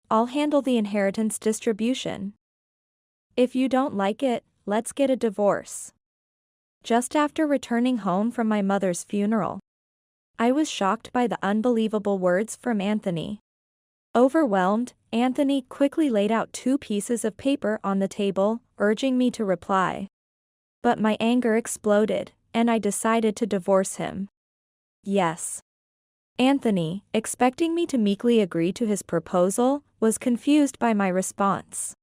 I'll handle the inheritance distribution. If you don't like it, let's get a divorce. Just after returning home from my mother's funeral, I was shocked by the unbelievable words from Anthony. Overwhelmed, Anthony quickly laid out 2 pieces of paper on the table, urging me to reply. But my anger exploded, and I decided to divorce him. Yes. Anthony, expecting me to meekly agree to his proposal, was confused by my response.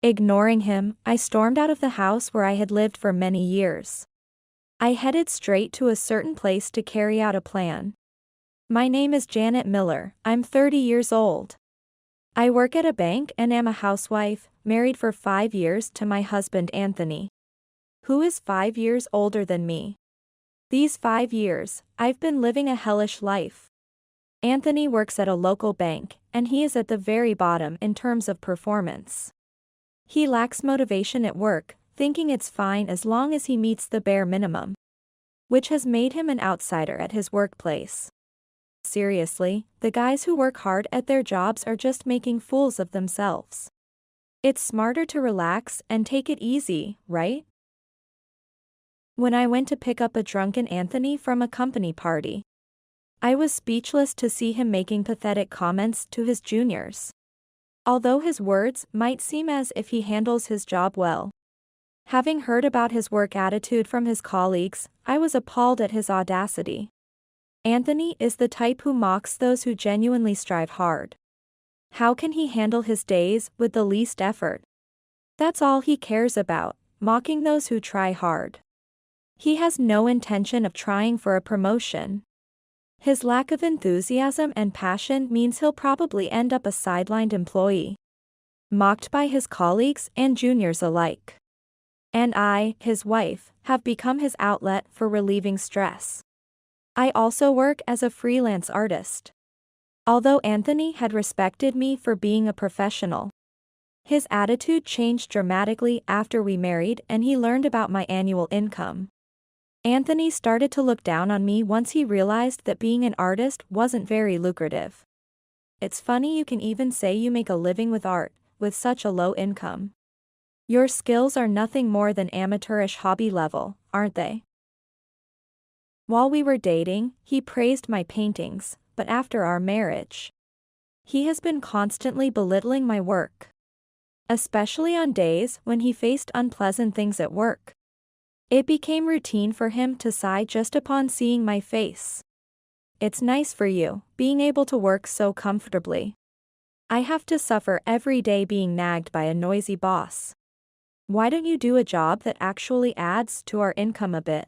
Ignoring him, I stormed out of the house where I had lived for many years. I headed straight to a certain place to carry out a plan. My name is Janet Miller, I'm 30 years old. I work at a bank and am a housewife, married for 5 years to my husband Anthony, who is 5 years older than me. These 5 years, I've been living a hellish life. Anthony works at a local bank, and he is at the very bottom in terms of performance. He lacks motivation at work, thinking it's fine as long as he meets the bare minimum, which has made him an outsider at his workplace. Seriously, the guys who work hard at their jobs are just making fools of themselves. It's smarter to relax and take it easy, right? When I went to pick up a drunken Anthony from a company party, I was speechless to see him making pathetic comments to his juniors. Although his words might seem as if he handles his job well. Having heard about his work attitude from his colleagues, I was appalled at his audacity. Anthony is the type who mocks those who genuinely strive hard. How can he handle his days with the least effort? That's all he cares about, mocking those who try hard. He has no intention of trying for a promotion. His lack of enthusiasm and passion means he'll probably end up a sidelined employee, mocked by his colleagues and juniors alike. And I, his wife, have become his outlet for relieving stress. I also work as a freelance artist. Although Anthony had respected me for being a professional, his attitude changed dramatically after we married and he learned about my annual income. Anthony started to look down on me once he realized that being an artist wasn't very lucrative. It's funny you can even say you make a living with art, with such a low income. Your skills are nothing more than amateurish hobby level, aren't they? While we were dating, he praised my paintings, but after our marriage, he has been constantly belittling my work. Especially on days when he faced unpleasant things at work. It became routine for him to sigh just upon seeing my face. It's nice for you, being able to work so comfortably. I have to suffer every day being nagged by a noisy boss. Why don't you do a job that actually adds to our income a bit?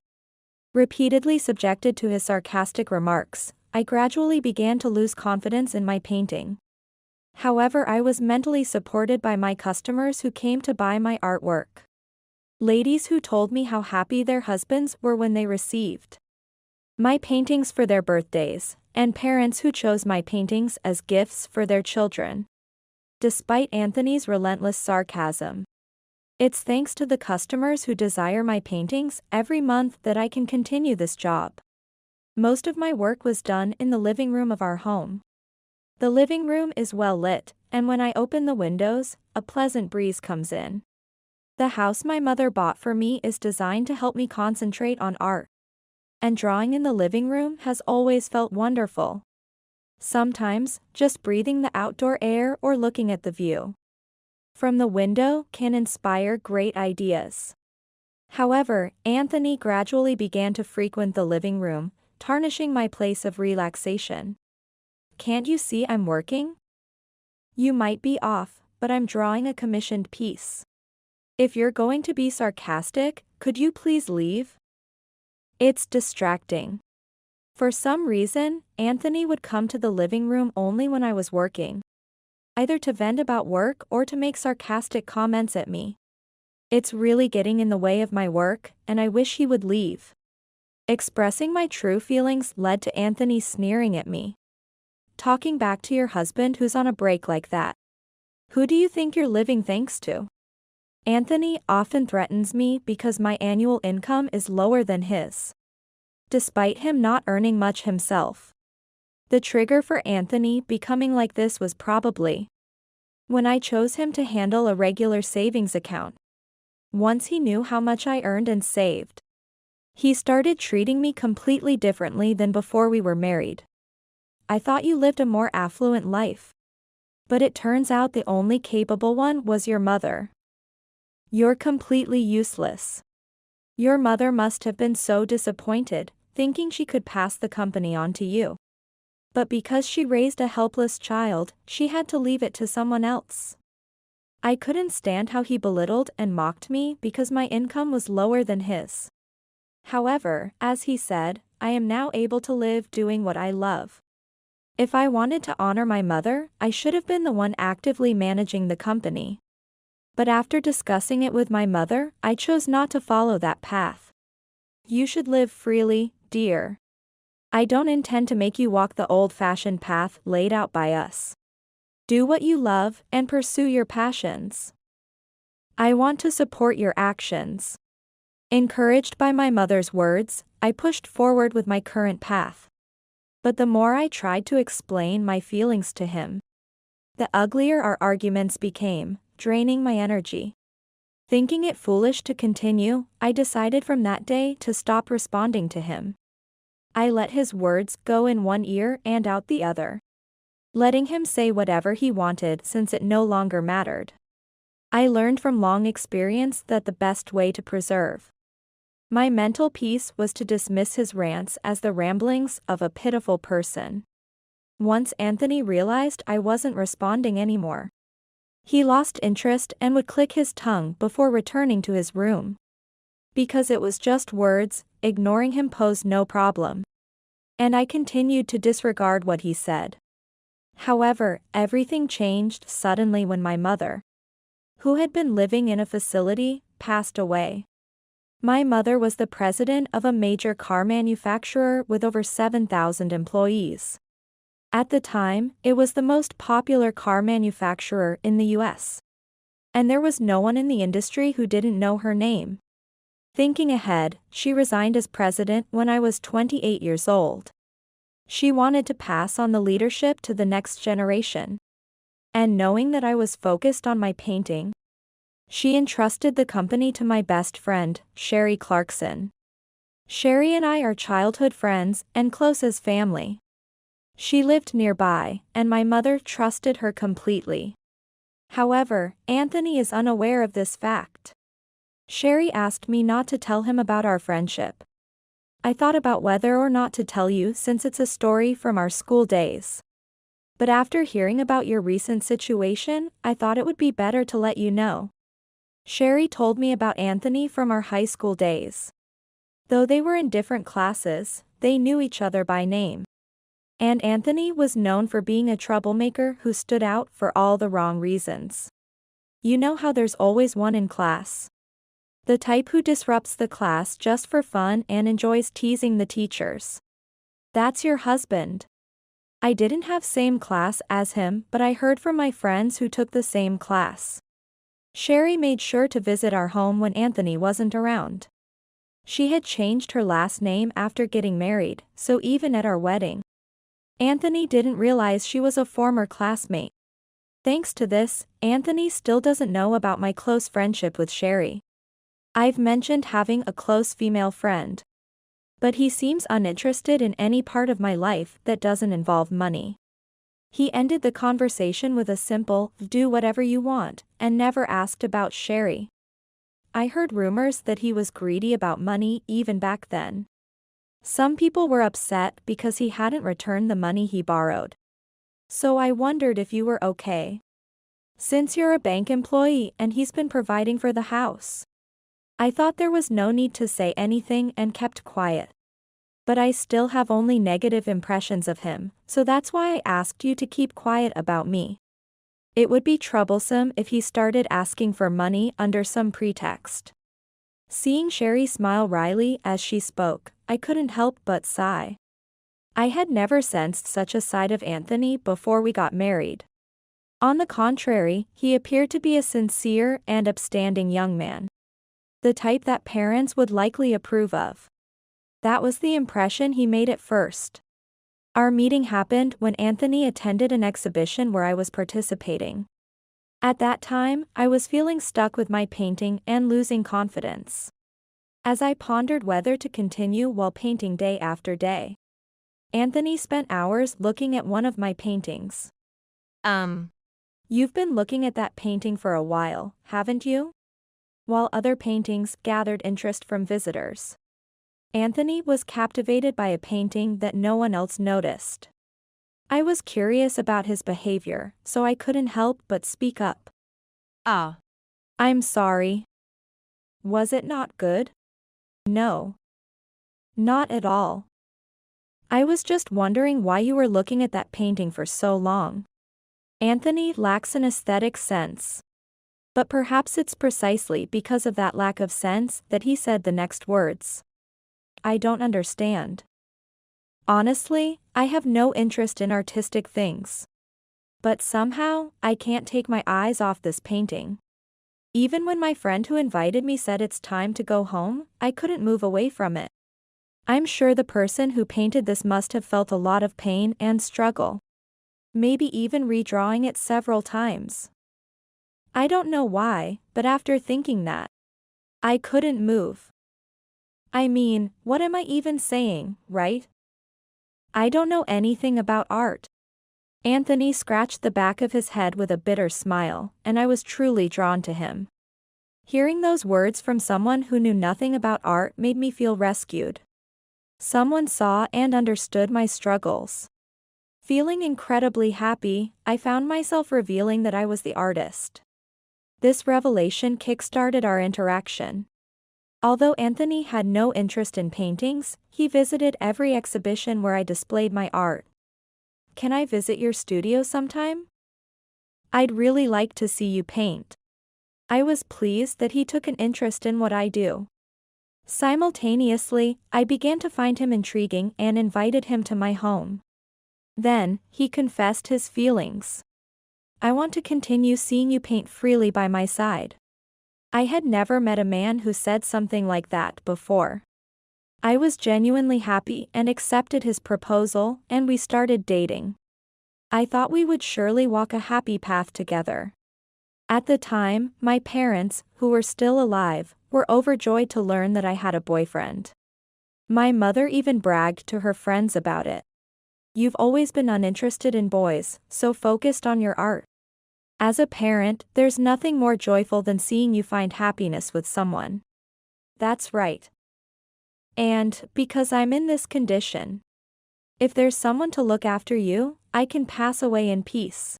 Repeatedly subjected to his sarcastic remarks, I gradually began to lose confidence in my painting. However, I was mentally supported by my customers who came to buy my artwork. Ladies who told me how happy their husbands were when they received my paintings for their birthdays, and parents who chose my paintings as gifts for their children. Despite Anthony's relentless sarcasm, it's thanks to the customers who desire my paintings every month that I can continue this job. Most of my work was done in the living room of our home. The living room is well lit, and when I open the windows, a pleasant breeze comes in. The house my mother bought for me is designed to help me concentrate on art. And drawing in the living room has always felt wonderful. Sometimes, just breathing the outdoor air or looking at the view from the window can inspire great ideas. However, Anthony gradually began to frequent the living room, tarnishing my place of relaxation. Can't you see I'm working? You might be off, but I'm drawing a commissioned piece. If you're going to be sarcastic, could you please leave? It's distracting. For some reason, Anthony would come to the living room only when I was working, either to vent about work or to make sarcastic comments at me. It's really getting in the way of my work, and I wish he would leave. Expressing my true feelings led to Anthony sneering at me. Talking back to your husband who's on a break like that. Who do you think you're living thanks to? Anthony often threatens me because my annual income is lower than his, despite him not earning much himself. The trigger for Anthony becoming like this was probably when I chose him to handle a regular savings account. Once he knew how much I earned and saved, he started treating me completely differently than before we were married. I thought you lived a more affluent life. But it turns out the only capable one was your mother. You're completely useless. Your mother must have been so disappointed, thinking she could pass the company on to you. But because she raised a helpless child, she had to leave it to someone else. I couldn't stand how he belittled and mocked me because my income was lower than his. However, as he said, I am now able to live doing what I love. If I wanted to honor my mother, I should have been the one actively managing the company. But after discussing it with my mother, I chose not to follow that path. You should live freely, dear. I don't intend to make you walk the old-fashioned path laid out by us. Do what you love and pursue your passions. I want to support your actions. Encouraged by my mother's words, I pushed forward with my current path. But the more I tried to explain my feelings to him, the uglier our arguments became, draining my energy. Thinking it foolish to continue, I decided from that day to stop responding to him. I let his words go in one ear and out the other, letting him say whatever he wanted since it no longer mattered. I learned from long experience that the best way to preserve my mental peace was to dismiss his rants as the ramblings of a pitiful person. Once Anthony realized I wasn't responding anymore, he lost interest and would click his tongue before returning to his room. Because it was just words, ignoring him posed no problem. And I continued to disregard what he said. However, everything changed suddenly when my mother, who had been living in a facility, passed away. My mother was the president of a major car manufacturer with over 7,000 employees. At the time, it was the most popular car manufacturer in the US. And there was no one in the industry who didn't know her name. Thinking ahead, she resigned as president when I was 28 years old. She wanted to pass on the leadership to the next generation. And knowing that I was focused on my painting, she entrusted the company to my best friend, Sherry Clarkson. Sherry and I are childhood friends and close as family. She lived nearby, and my mother trusted her completely. However, Anthony is unaware of this fact. Sherry asked me not to tell him about our friendship. I thought about whether or not to tell you since it's a story from our school days. But after hearing about your recent situation, I thought it would be better to let you know. Sherry told me about Anthony from our high school days. Though they were in different classes, they knew each other by name. And Anthony was known for being a troublemaker who stood out for all the wrong reasons. You know how there's always one in class. The type who disrupts the class just for fun and enjoys teasing the teachers. That's your husband. I didn't have same class as him, but I heard from my friends who took the same class. Sherry made sure to visit our home when Anthony wasn't around. She had changed her last name after getting married, so even at our wedding, Anthony didn't realize she was a former classmate. Thanks to this, Anthony still doesn't know about my close friendship with Sherry. I've mentioned having a close female friend, but he seems uninterested in any part of my life that doesn't involve money. He ended the conversation with a simple, "Do whatever you want," and never asked about Sherry. I heard rumors that he was greedy about money even back then. Some people were upset because he hadn't returned the money he borrowed. So I wondered if you were okay. Since you're a bank employee and he's been providing for the house. I thought there was no need to say anything and kept quiet. But I still have only negative impressions of him, so that's why I asked you to keep quiet about me. It would be troublesome if he started asking for money under some pretext. Seeing Sherry smile wryly as she spoke, I couldn't help but sigh. I had never sensed such a side of Anthony before we got married. On the contrary, he appeared to be a sincere and upstanding young man. The type that parents would likely approve of. That was the impression he made at first. Our meeting happened when Anthony attended an exhibition where I was participating. At that time, I was feeling stuck with my painting and losing confidence. As I pondered whether to continue while painting day after day, Anthony spent hours looking at one of my paintings. You've been looking at that painting for a while, haven't you? While other paintings gathered interest from visitors, Anthony was captivated by a painting that no one else noticed. I was curious about his behavior, so I couldn't help but speak up. I'm sorry. Was it not good? No. Not at all. I was just wondering why you were looking at that painting for so long. Anthony lacks an aesthetic sense. But perhaps it's precisely because of that lack of sense that he said the next words. I don't understand. Honestly, I have no interest in artistic things. But somehow, I can't take my eyes off this painting. Even when my friend who invited me said it's time to go home, I couldn't move away from it. I'm sure the person who painted this must have felt a lot of pain and struggle. Maybe even redrawing it several times. I don't know why, but after thinking that, I couldn't move. I mean, what am I even saying, right? I don't know anything about art. Anthony scratched the back of his head with a bitter smile, and I was truly drawn to him. Hearing those words from someone who knew nothing about art made me feel rescued. Someone saw and understood my struggles. Feeling incredibly happy, I found myself revealing that I was the artist. This revelation kickstarted our interaction. Although Anthony had no interest in paintings, he visited every exhibition where I displayed my art. Can I visit your studio sometime? I'd really like to see you paint. I was pleased that he took an interest in what I do. Simultaneously, I began to find him intriguing and invited him to my home. Then, he confessed his feelings. I want to continue seeing you paint freely by my side. I had never met a man who said something like that before. I was genuinely happy and accepted his proposal, and we started dating. I thought we would surely walk a happy path together. At the time, my parents, who were still alive, were overjoyed to learn that I had a boyfriend. My mother even bragged to her friends about it. You've always been uninterested in boys, so focused on your art. As a parent, there's nothing more joyful than seeing you find happiness with someone. That's right. And, because I'm in this condition, if there's someone to look after you, I can pass away in peace.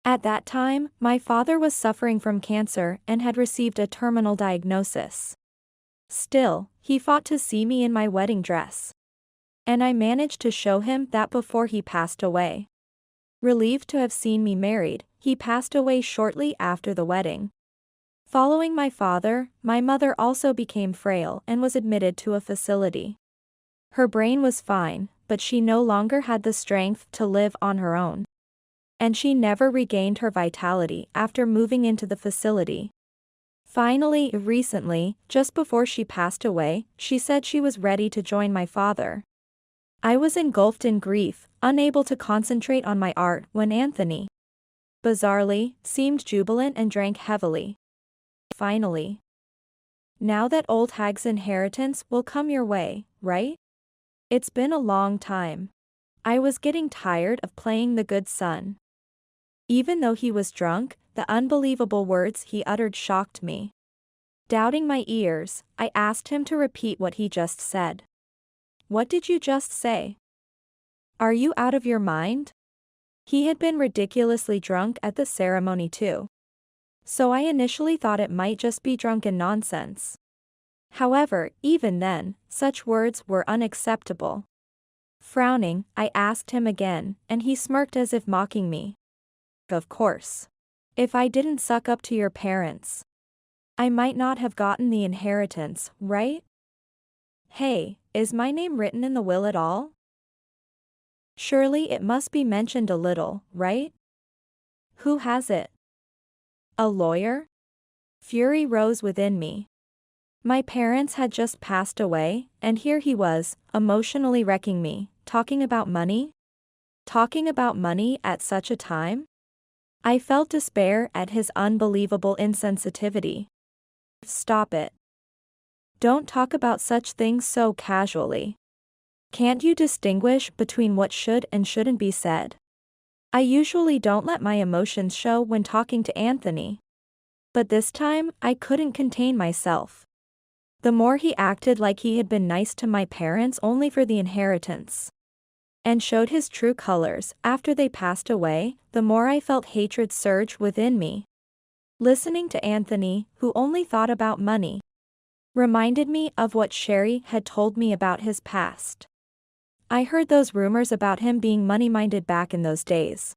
At that time, my father was suffering from cancer and had received a terminal diagnosis. Still, he fought to see me in my wedding dress. And I managed to show him that before he passed away. Relieved to have seen me married, he passed away shortly after the wedding. Following my father, my mother also became frail and was admitted to a facility. Her brain was fine, but she no longer had the strength to live on her own. And she never regained her vitality after moving into the facility. Finally, recently, just before she passed away, she said she was ready to join my father. I was engulfed in grief, unable to concentrate on my art when Anthony, bizarrely, seemed jubilant and drank heavily. Finally. Now that old hag's inheritance will come your way, right? It's been a long time. I was getting tired of playing the good son. Even though he was drunk, the unbelievable words he uttered shocked me. Doubting my ears, I asked him to repeat what he just said. What did you just say? Are you out of your mind? He had been ridiculously drunk at the ceremony too. So I initially thought it might just be drunken nonsense. However, even then, such words were unacceptable. Frowning, I asked him again, and he smirked as if mocking me. Of course. If I didn't suck up to your parents, I might not have gotten the inheritance, right? Hey, is my name written in the will at all? Surely it must be mentioned a little, right? Who has it? A lawyer? Fury rose within me. My parents had just passed away, and here he was, emotionally wrecking me, talking about money? Talking about money at such a time? I felt despair at his unbelievable insensitivity. Stop it. Don't talk about such things so casually. Can't you distinguish between what should and shouldn't be said? I usually don't let my emotions show when talking to Anthony. But this time, I couldn't contain myself. The more he acted like he had been nice to my parents only for the inheritance, and showed his true colors after they passed away, the more I felt hatred surge within me. Listening to Anthony, who only thought about money, reminded me of what Sherry had told me about his past. I heard those rumors about him being money-minded back in those days.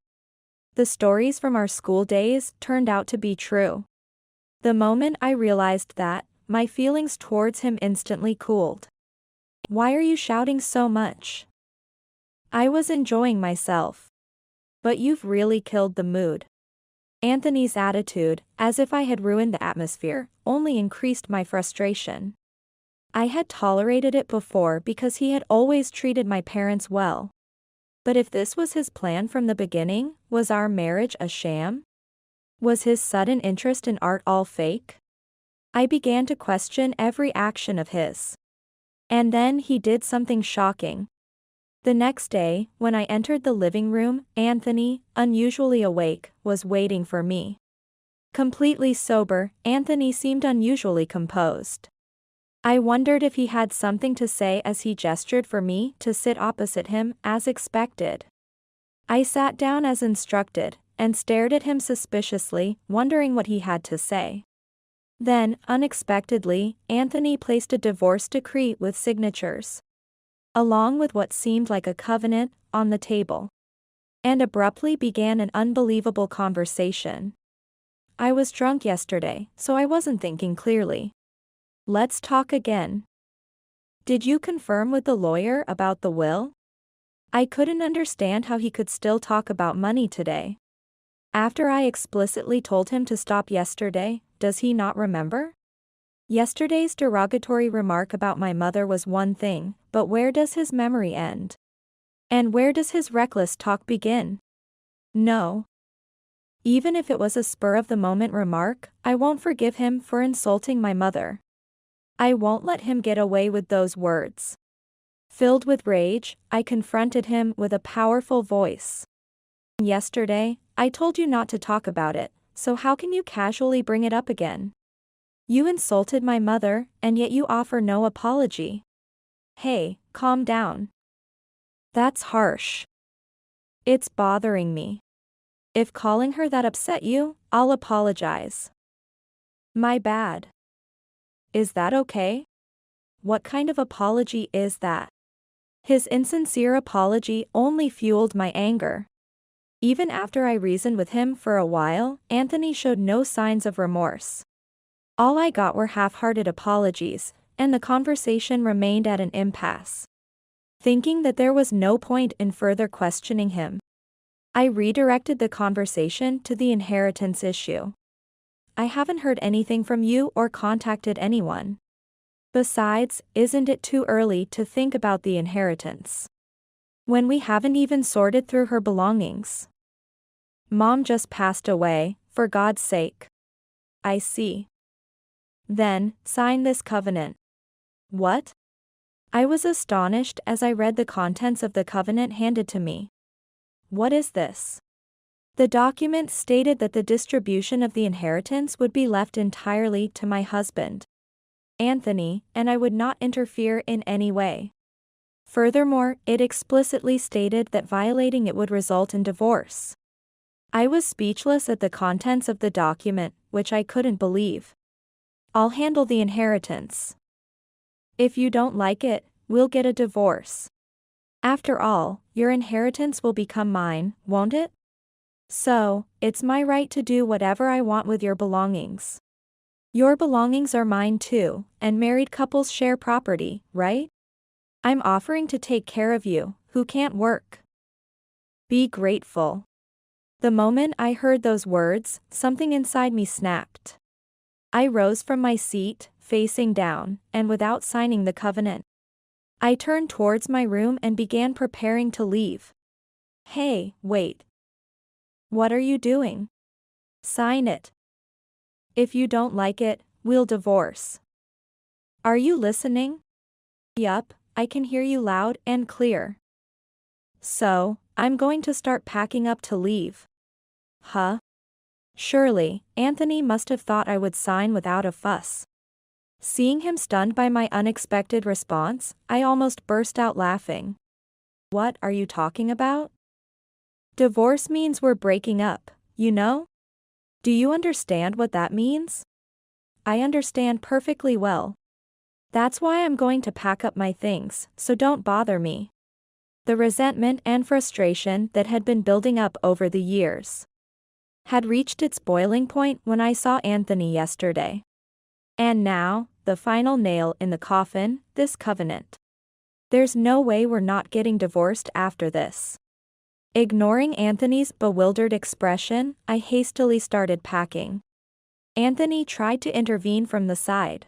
The stories from our school days turned out to be true. The moment I realized that, my feelings towards him instantly cooled. Why are you shouting so much? I was enjoying myself. But you've really killed the mood. Anthony's attitude, as if I had ruined the atmosphere, only increased my frustration. I had tolerated it before because he had always treated my parents well. But if this was his plan from the beginning, was our marriage a sham? Was his sudden interest in art all fake? I began to question every action of his. And then he did something shocking. The next day, when I entered the living room, Anthony, unusually awake, was waiting for me. Completely sober, Anthony seemed unusually composed. I wondered if he had something to say as he gestured for me to sit opposite him, as expected. I sat down as instructed, and stared at him suspiciously, wondering what he had to say. Then, unexpectedly, Anthony placed a divorce decree with signatures, along with what seemed like a covenant, on the table, and abruptly began an unbelievable conversation. I was drunk yesterday, so I wasn't thinking clearly. Let's talk again. Did you confirm with the lawyer about the will? I couldn't understand how he could still talk about money today. After I explicitly told him to stop yesterday, does he not remember? Yesterday's derogatory remark about my mother was one thing, but where does his memory end? And where does his reckless talk begin? No. Even if it was a spur-of-the-moment remark, I won't forgive him for insulting my mother. I won't let him get away with those words. Filled with rage, I confronted him with a powerful voice. Yesterday, I told you not to talk about it, so how can you casually bring it up again? You insulted my mother, and yet you offer no apology. Hey, calm down. That's harsh. It's bothering me. If calling her that upset you, I'll apologize. My bad. Is that okay? What kind of apology is that? His insincere apology only fueled my anger. Even after I reasoned with him for a while, Anthony showed no signs of remorse. All I got were half-hearted apologies, and the conversation remained at an impasse. Thinking that there was no point in further questioning him, I redirected the conversation to the inheritance issue. I haven't heard anything from you or contacted anyone. Besides, isn't it too early to think about the inheritance, when we haven't even sorted through her belongings? Mom just passed away, for God's sake. I see. Then, sign this covenant. What? I was astonished as I read the contents of the covenant handed to me. What is this? The document stated that the distribution of the inheritance would be left entirely to my husband, Anthony, and I would not interfere in any way. Furthermore, it explicitly stated that violating it would result in divorce. I was speechless at the contents of the document, which I couldn't believe. I'll handle the inheritance. If you don't like it, we'll get a divorce. After all, your inheritance will become mine, won't it? So, it's my right to do whatever I want with your belongings. Your belongings are mine too, and married couples share property, right? I'm offering to take care of you, who can't work. Be grateful. The moment I heard those words, something inside me snapped. I rose from my seat, facing down, and without signing the covenant, I turned towards my room and began preparing to leave. Hey, wait. What are you doing? Sign it. If you don't like it, we'll divorce. Are you listening? Yup, I can hear you loud and clear. So, I'm going to start packing up to leave. Huh? Surely, Anthony must have thought I would sign without a fuss. Seeing him stunned by my unexpected response, I almost burst out laughing. What are you talking about? Divorce means we're breaking up, you know? Do you understand what that means? I understand perfectly well. That's why I'm going to pack up my things, so don't bother me. The resentment and frustration that had been building up over the years had reached its boiling point when I saw Anthony yesterday. And now, the final nail in the coffin, this covenant. There's no way we're not getting divorced after this. Ignoring Anthony's bewildered expression, I hastily started packing. Anthony tried to intervene from the side,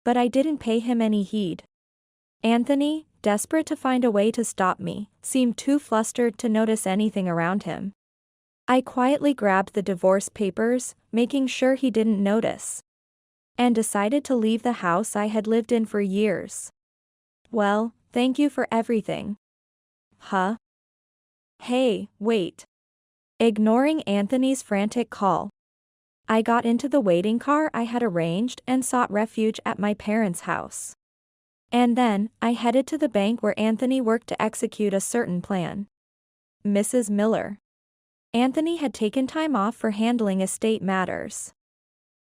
but I didn't pay him any heed. Anthony, desperate to find a way to stop me, seemed too flustered to notice anything around him. I quietly grabbed the divorce papers, making sure he didn't notice, and decided to leave the house I had lived in for years. Well, thank you for everything. Huh? Hey, wait. Ignoring Anthony's frantic call, I got into the waiting car I had arranged and sought refuge at my parents' house. And then, I headed to the bank where Anthony worked to execute a certain plan. Mrs. Miller. Anthony had taken time off for handling estate matters.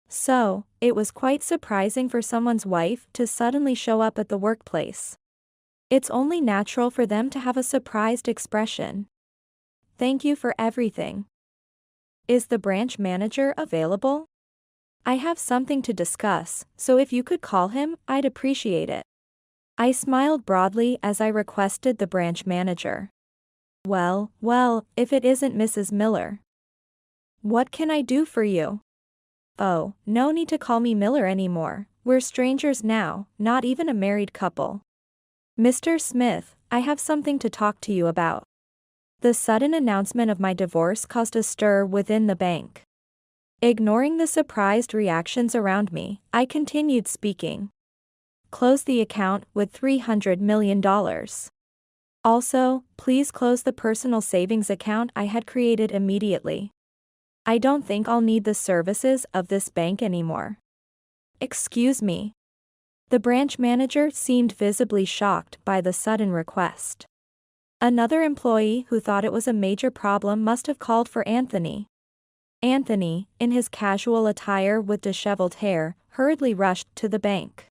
So, it was quite surprising for someone's wife to suddenly show up at the workplace. It's only natural for them to have a surprised expression. Thank you for everything. Is the branch manager available? I have something to discuss, so if you could call him, I'd appreciate it. I smiled broadly as I requested the branch manager. Well, if it isn't Mrs. Miller. What can I do for you? Oh, no need to call me Miller anymore, we're strangers now, not even a married couple. Mr. Smith, I have something to talk to you about. The sudden announcement of my divorce caused a stir within the bank. Ignoring the surprised reactions around me, I continued speaking. Close the account with $300 million. Also, please close the personal savings account I had created immediately. I don't think I'll need the services of this bank anymore. Excuse me. The branch manager seemed visibly shocked by the sudden request. Another employee who thought it was a major problem must have called for Anthony. Anthony, in his casual attire with disheveled hair, hurriedly rushed to the bank.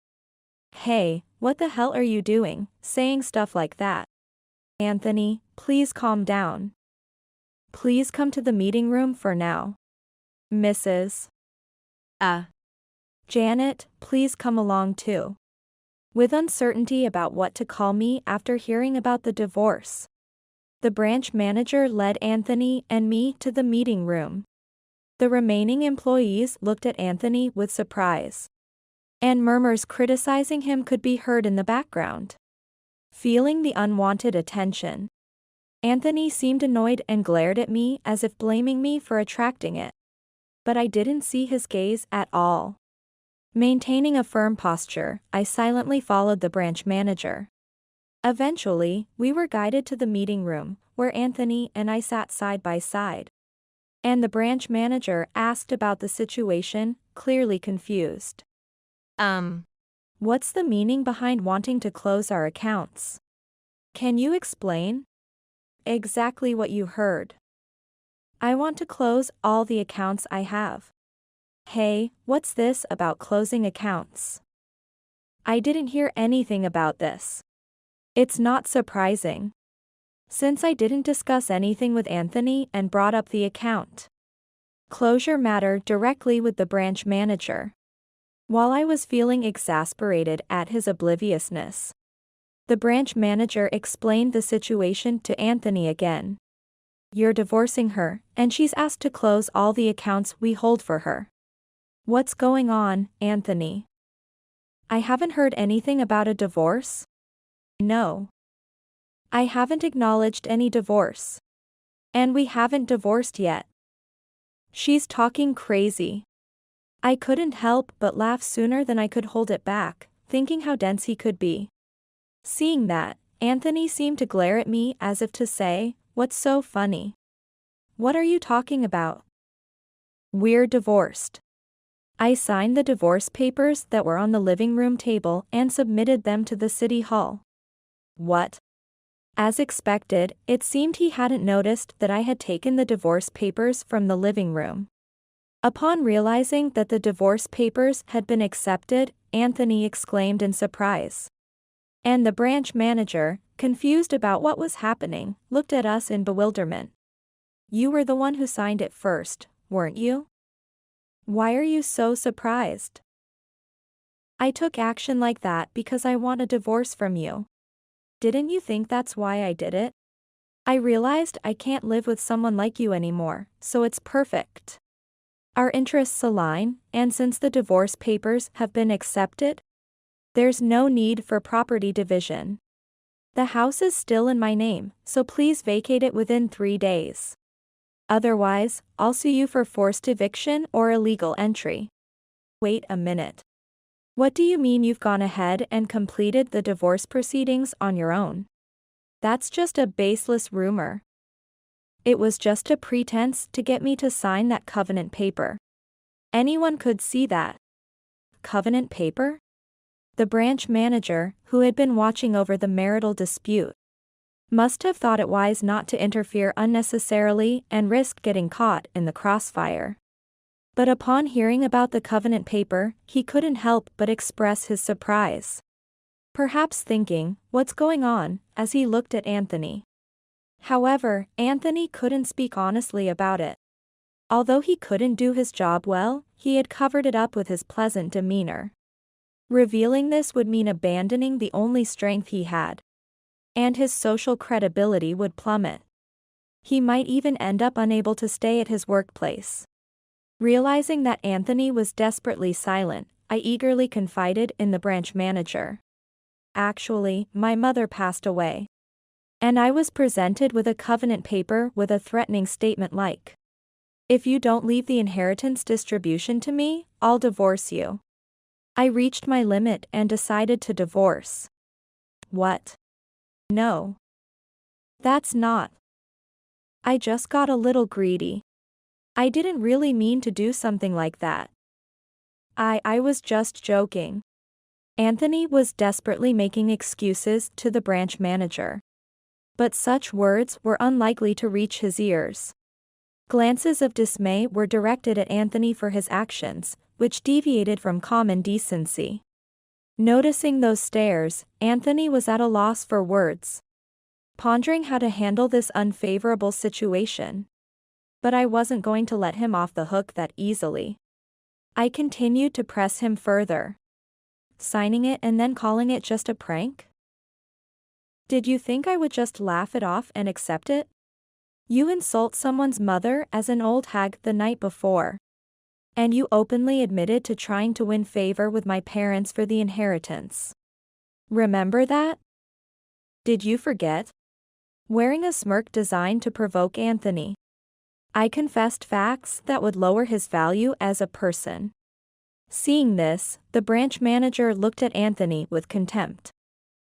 Hey, what the hell are you doing, saying stuff like that? Anthony, please calm down. Please come to the meeting room for now. Mrs. Janet, please come along too. With uncertainty about what to call me after hearing about the divorce, the branch manager led Anthony and me to the meeting room. The remaining employees looked at Anthony with surprise, and murmurs criticizing him could be heard in the background. Feeling the unwanted attention, Anthony seemed annoyed and glared at me as if blaming me for attracting it. But I didn't see his gaze at all. Maintaining a firm posture, I silently followed the branch manager. Eventually, we were guided to the meeting room, where Anthony and I sat side by side. And the branch manager asked about the situation, clearly confused. What's the meaning behind wanting to close our accounts? Can you explain? Exactly what you heard. I want to close all the accounts I have. Hey, what's this about closing accounts? I didn't hear anything about this. It's not surprising, since I didn't discuss anything with Anthony and brought up the account closure matter directly with the branch manager. While I was feeling exasperated at his obliviousness, the branch manager explained the situation to Anthony again. You're divorcing her, and she's asked to close all the accounts we hold for her. What's going on, Anthony? I haven't heard anything about a divorce. No. I haven't acknowledged any divorce. And we haven't divorced yet. She's talking crazy. I couldn't help but laugh sooner than I could hold it back, thinking how dense he could be. Seeing that, Anthony seemed to glare at me as if to say, "What's so funny? What are you talking about? We're divorced." I signed the divorce papers that were on the living room table and submitted them to the city hall. What? As expected, it seemed he hadn't noticed that I had taken the divorce papers from the living room. Upon realizing that the divorce papers had been accepted, Anthony exclaimed in surprise. And the branch manager, confused about what was happening, looked at us in bewilderment. "You were the one who signed it first, weren't you? Why are you so surprised?" "I took action like that because I want a divorce from you. Didn't you think that's why I did it? I realized I can't live with someone like you anymore, so it's perfect. Our interests align, and since the divorce papers have been accepted, there's no need for property division. The house is still in my name, so please vacate it within 3 days. Otherwise, I'll sue you for forced eviction or illegal entry." Wait a minute. What do you mean you've gone ahead and completed the divorce proceedings on your own? That's just a baseless rumor. It was just a pretense to get me to sign that covenant paper. Anyone could see that. Covenant paper? The branch manager, who had been watching over the marital dispute, must have thought it wise not to interfere unnecessarily and risk getting caught in the crossfire. But upon hearing about the covenant paper, he couldn't help but express his surprise. Perhaps thinking, "What's going on?" as he looked at Anthony. However, Anthony couldn't speak honestly about it. Although he couldn't do his job well, he had covered it up with his pleasant demeanor. Revealing this would mean abandoning the only strength he had, and his social credibility would plummet. He might even end up unable to stay at his workplace. Realizing that Anthony was desperately silent, I eagerly confided in the branch manager. "Actually, my mother passed away. And I was presented with a covenant paper with a threatening statement like, 'If you don't leave the inheritance distribution to me, I'll divorce you.' I reached my limit and decided to divorce." What? No. That's not. I just got a little greedy. I didn't really mean to do something like that. I was just joking. Anthony was desperately making excuses to the branch manager. But such words were unlikely to reach his ears. Glances of dismay were directed at Anthony for his actions, which deviated from common decency. Noticing those stares, Anthony was at a loss for words, pondering how to handle this unfavorable situation. But I wasn't going to let him off the hook that easily. I continued to press him further. "Signing it and then calling it just a prank? Did you think I would just laugh it off and accept it? You insult someone's mother as an old hag the night before. And you openly admitted to trying to win favor with my parents for the inheritance. Remember that? Did you forget?" Wearing a smirk designed to provoke Anthony, I confessed facts that would lower his value as a person. Seeing this, the branch manager looked at Anthony with contempt.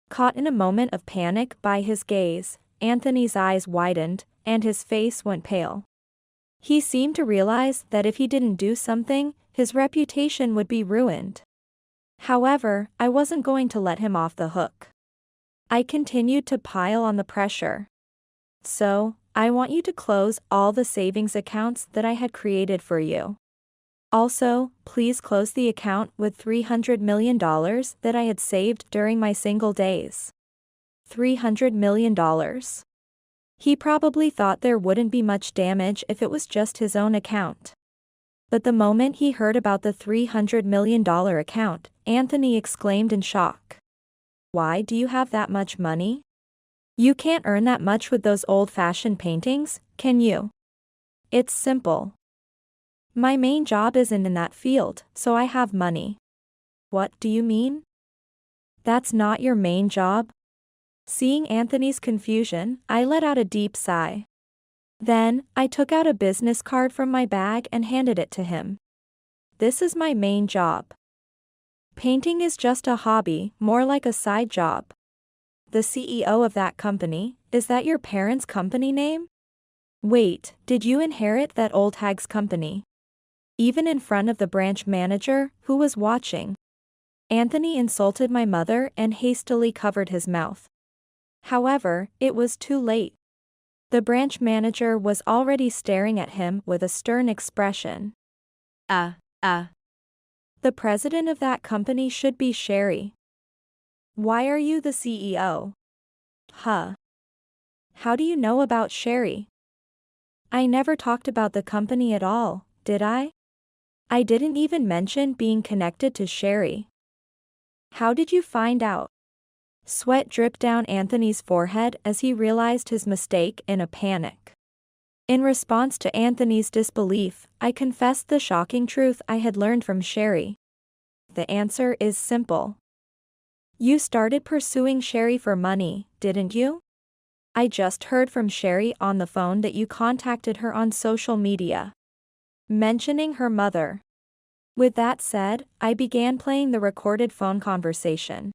Caught in a moment of panic by his gaze, Anthony's eyes widened, and his face went pale. He seemed to realize that if he didn't do something, his reputation would be ruined. However, I wasn't going to let him off the hook. I continued to pile on the pressure. "So, I want you to close all the savings accounts that I had created for you. Also, please close the account with $300 million that I had saved during my single days." $300 million. He probably thought there wouldn't be much damage if it was just his own account. But the moment he heard about the $300 million account, Anthony exclaimed in shock. "Why do you have that much money? You can't earn that much with those old-fashioned paintings, can you?" "It's simple. My main job isn't in that field, so I have money." "What do you mean? That's not your main job?" Seeing Anthony's confusion, I let out a deep sigh. Then, I took out a business card from my bag and handed it to him. This is my main job. Painting is just a hobby, more like a side job. The CEO of that company, is that your parents' company name? Wait, did you inherit that old hag's company? Even in front of the branch manager, who was watching, Anthony insulted my mother and hastily covered his mouth. However, it was too late. The branch manager was already staring at him with a stern expression. The president of that company should be Sherry. Why are you the CEO? Huh. How do you know about Sherry? I never talked about the company at all, did I? I didn't even mention being connected to Sherry. How did you find out? Sweat dripped down Anthony's forehead as he realized his mistake in a panic. In response to Anthony's disbelief, I confessed the shocking truth I had learned from Sherry. The answer is simple. You started pursuing Sherry for money, didn't you? I just heard from Sherry on the phone that you contacted her on social media, mentioning her mother. With that said, I began playing the recorded phone conversation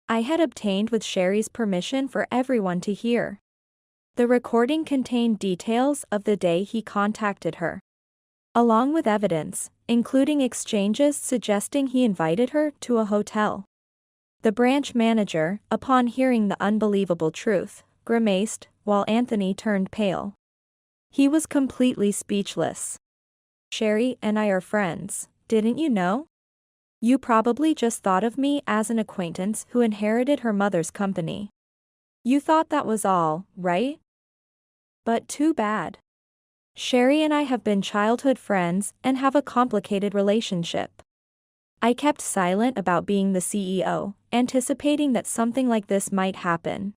I had obtained with Sherry's permission for everyone to hear. The recording contained details of the day he contacted her, along with evidence, including exchanges suggesting he invited her to a hotel. The branch manager, upon hearing the unbelievable truth, grimaced, while Anthony turned pale. He was completely speechless. Sherry and I are friends, didn't you know? You probably just thought of me as an acquaintance who inherited her mother's company. You thought that was all, right? But too bad. Sherry and I have been childhood friends and have a complicated relationship. I kept silent about being the CEO, anticipating that something like this might happen.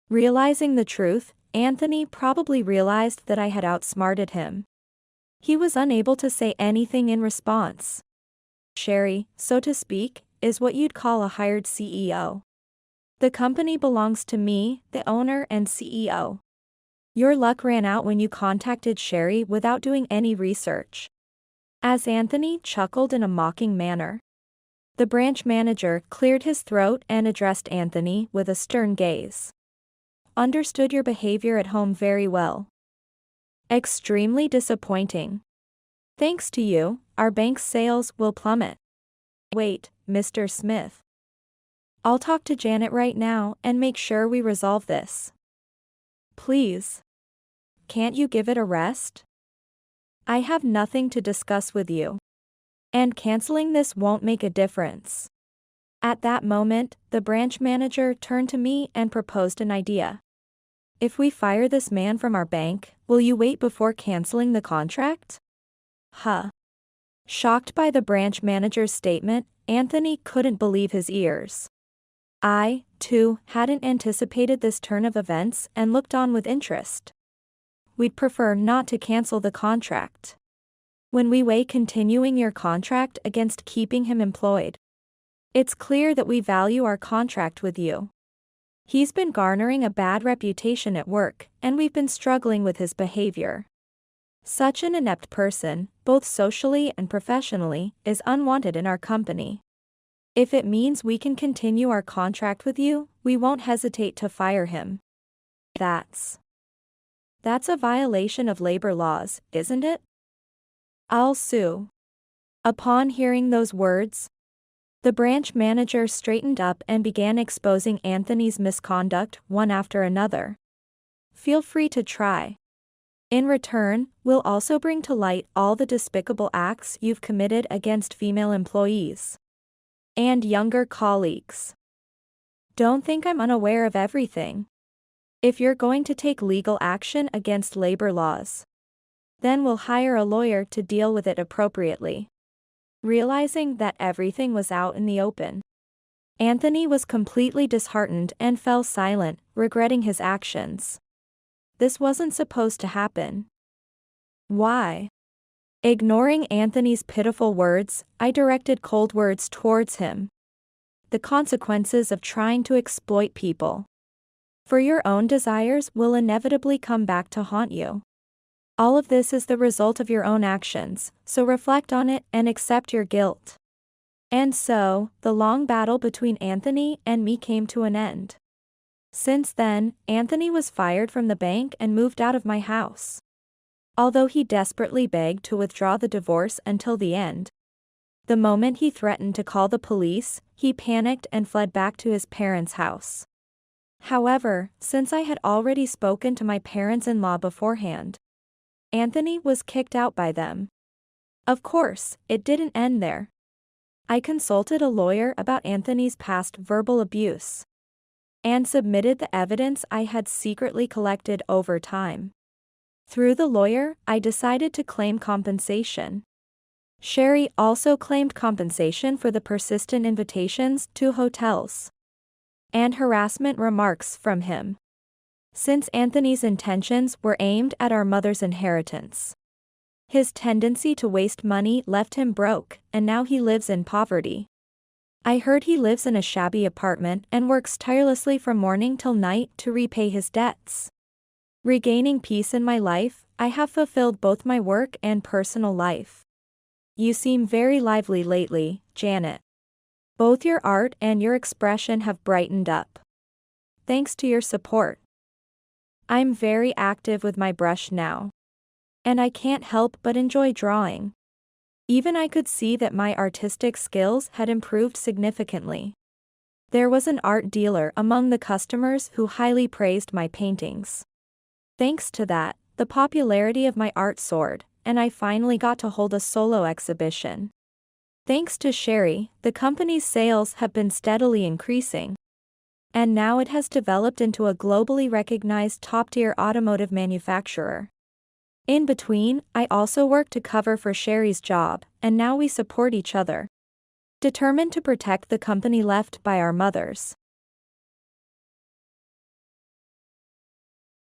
Realizing the truth, Anthony probably realized that I had outsmarted him. He was unable to say anything in response. Sherry, so to speak, is what you'd call a hired CEO. The company belongs to me, the owner and CEO. Your luck ran out when you contacted Sherry without doing any research. As Anthony chuckled in a mocking manner, the branch manager cleared his throat and addressed Anthony with a stern gaze. Understood your behavior at home very well. Extremely disappointing. Thanks to you, our bank's sales will plummet. Wait, Mr. Smith. I'll talk to Janet right now and make sure we resolve this. Please. Can't you give it a rest? I have nothing to discuss with you. And canceling this won't make a difference. At that moment, the branch manager turned to me and proposed an idea. If we fire this man from our bank, will you wait before canceling the contract? Huh. Shocked by the branch manager's statement, Anthony couldn't believe his ears. I, too, hadn't anticipated this turn of events and looked on with interest. We'd prefer not to cancel the contract. When we weigh continuing your contract against keeping him employed, it's clear that we value our contract with you. He's been garnering a bad reputation at work, and we've been struggling with his behavior. Such an inept person, both socially and professionally, is unwanted in our company. If it means we can continue our contract with you, we won't hesitate to fire him. That's a violation of labor laws, isn't it? I'll sue. Upon hearing those words, the branch manager straightened up and began exposing Anthony's misconduct one after another. Feel free to try. In return, we'll also bring to light all the despicable acts you've committed against female employees and younger colleagues. Don't think I'm unaware of everything. If you're going to take legal action against labor laws, then we'll hire a lawyer to deal with it appropriately. Realizing that everything was out in the open, Anthony was completely disheartened and fell silent, regretting his actions. This wasn't supposed to happen. Why? Ignoring Anthony's pitiful words, I directed cold words towards him. The consequences of trying to exploit people for your own desires will inevitably come back to haunt you. All of this is the result of your own actions, so reflect on it and accept your guilt. And so, the long battle between Anthony and me came to an end. Since then, Anthony was fired from the bank and moved out of my house. Although he desperately begged to withdraw the divorce until the end. The moment he threatened to call the police, he panicked and fled back to his parents' house. However, since I had already spoken to my parents-in-law beforehand, Anthony was kicked out by them. Of course, it didn't end there. I consulted a lawyer about Anthony's past verbal abuse and submitted the evidence I had secretly collected over time. Through the lawyer, I decided to claim compensation. Sherry also claimed compensation for the persistent invitations to hotels and harassment remarks from him. Since Anthony's intentions were aimed at our mother's inheritance, his tendency to waste money left him broke, and now he lives in poverty. I heard he lives in a shabby apartment and works tirelessly from morning till night to repay his debts. Regaining peace in my life, I have fulfilled both my work and personal life. You seem very lively lately, Janet. Both your art and your expression have brightened up. Thanks to your support. I'm very active with my brush now. And I can't help but enjoy drawing. Even I could see that my artistic skills had improved significantly. There was an art dealer among the customers who highly praised my paintings. Thanks to that, the popularity of my art soared, and I finally got to hold a solo exhibition. Thanks to Sherry, the company's sales have been steadily increasing. And now it has developed into a globally recognized top-tier automotive manufacturer. In between, I also work to cover for Sherry's job, and now we support each other. Determined to protect the company left by our mothers.